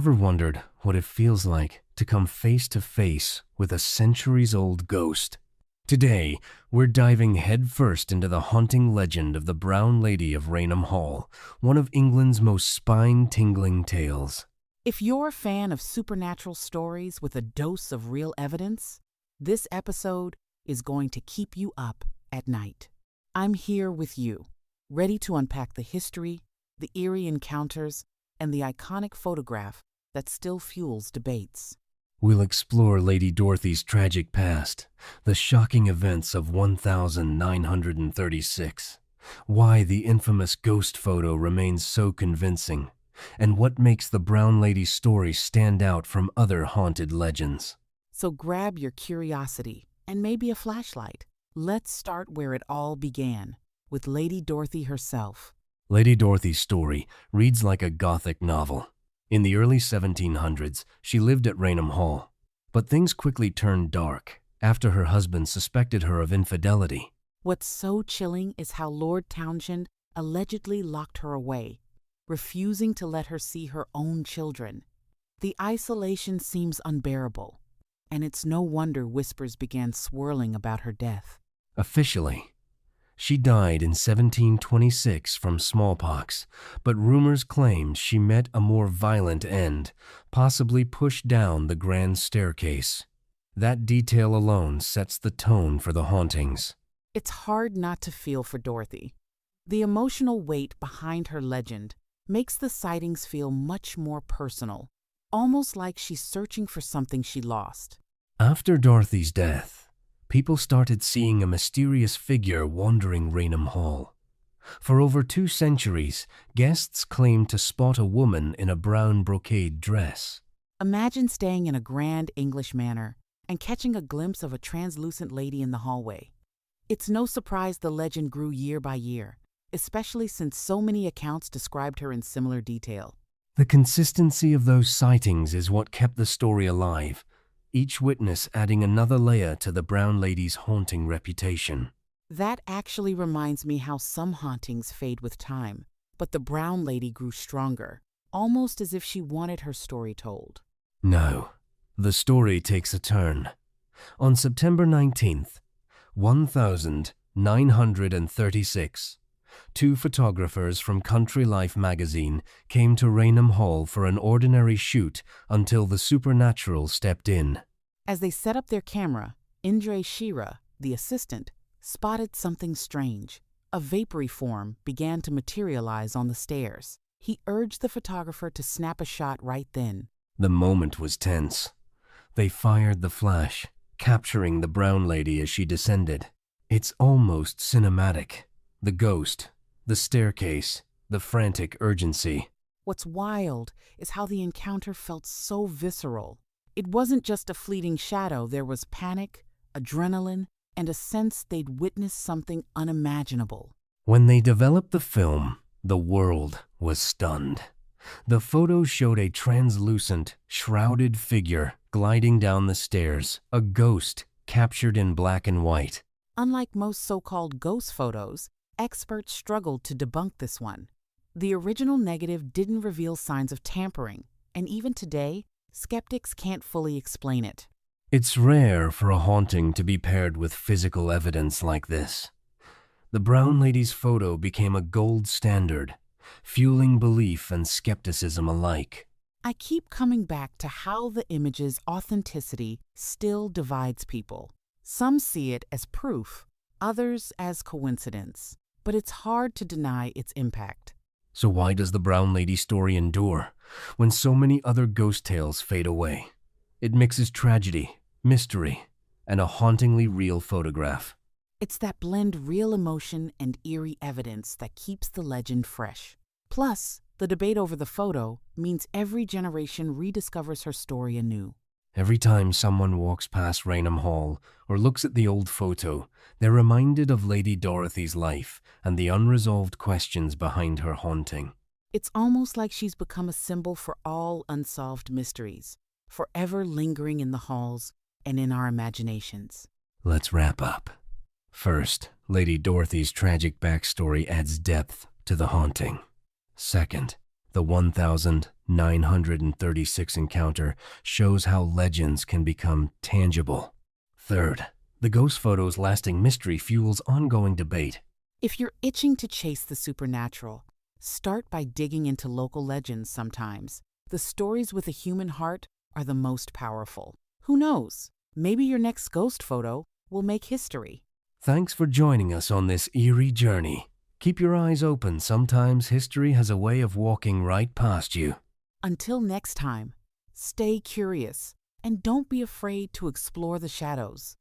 Ever wondered what it feels like to come face to face with a centuries-old ghost? Today, we're diving headfirst into the haunting legend of the Brown Lady of Raynham Hall, one of England's most spine-tingling tales. If you're a fan of supernatural stories with a dose of real evidence, this episode is going to keep you up at night. I'm here with you, ready to unpack the history, the eerie encounters, and the iconic photograph that still fuels debates. We'll explore Lady Dorothy's tragic past, the shocking events of 1936, why the infamous ghost photo remains so convincing, and what makes the Brown Lady's story stand out from other haunted legends. So grab your curiosity and maybe a flashlight. Let's start where it all began, with Lady Dorothy herself. Lady Dorothy's story reads like a Gothic novel. In the early 1700s, she lived at Raynham Hall, but things quickly turned dark after her husband suspected her of infidelity. What's so chilling is how Lord Townshend allegedly locked her away, refusing to let her see her own children. The isolation seems unbearable, and it's no wonder whispers began swirling about her death. Officially, she died in 1726 from smallpox, but rumors claimed she met a more violent end, possibly pushed down the grand staircase. That detail alone sets the tone for the hauntings. It's hard not to feel for Dorothy. The emotional weight behind her legend makes the sightings feel much more personal, almost like she's searching for something she lost. After Dorothy's death, people started seeing a mysterious figure wandering Raynham Hall. For over 2 centuries, guests claimed to spot a woman in a brown brocade dress. Imagine staying in a grand English manor and catching a glimpse of a translucent lady in the hallway. It's no surprise the legend grew year by year, especially since so many accounts described her in similar detail. The consistency of those sightings is what kept the story alive, each witness adding another layer to the Brown Lady's haunting reputation. That actually reminds me how some hauntings fade with time, but the Brown Lady grew stronger, almost as if she wanted her story told. No, the story takes a turn. On September 19th, 1936, 2 photographers from Country Life magazine came to Raynham Hall for an ordinary shoot until the supernatural stepped in. As they set up their camera, Indre Shira, the assistant, spotted something strange. A vapory form began to materialize on the stairs. He urged the photographer to snap a shot right then. The moment was tense. They fired the flash, capturing the Brown Lady as she descended. It's almost cinematic. The ghost, the staircase, the frantic urgency. What's wild is how the encounter felt so visceral. It wasn't just a fleeting shadow, there was panic, adrenaline, and a sense they'd witnessed something unimaginable. When they developed the film, the world was stunned. The photos showed a translucent, shrouded figure gliding down the stairs, a ghost captured in black and white. Unlike most so-called ghost photos, experts struggled to debunk this one. The original negative didn't reveal signs of tampering, and even today, skeptics can't fully explain it. It's rare for a haunting to be paired with physical evidence like this. The Brown Lady's photo became a gold standard, fueling belief and skepticism alike. I keep coming back to how the image's authenticity still divides people. Some see it as proof, others as coincidence, but it's hard to deny its impact. So why does the Brown Lady story endure when so many other ghost tales fade away? It mixes tragedy, mystery, and a hauntingly real photograph. It's that blend real emotion and eerie evidence that keeps the legend fresh. Plus, the debate over the photo means every generation rediscovers her story anew. Every time someone walks past Raynham Hall or looks at the old photo, they're reminded of Lady Dorothy's life and the unresolved questions behind her haunting. It's almost like she's become a symbol for all unsolved mysteries, forever lingering in the halls and in our imaginations. Let's wrap up. First, Lady Dorothy's tragic backstory adds depth to the haunting. Second, The 1936 encounter shows how legends can become tangible. Third, the ghost photo's lasting mystery fuels ongoing debate. If you're itching to chase the supernatural, start by digging into local legends sometimes. The stories with a human heart are the most powerful. Who knows? Maybe your next ghost photo will make history. Thanks for joining us on this eerie journey. Keep your eyes open. Sometimes history has a way of walking right past you. Until next time, stay curious and don't be afraid to explore the shadows.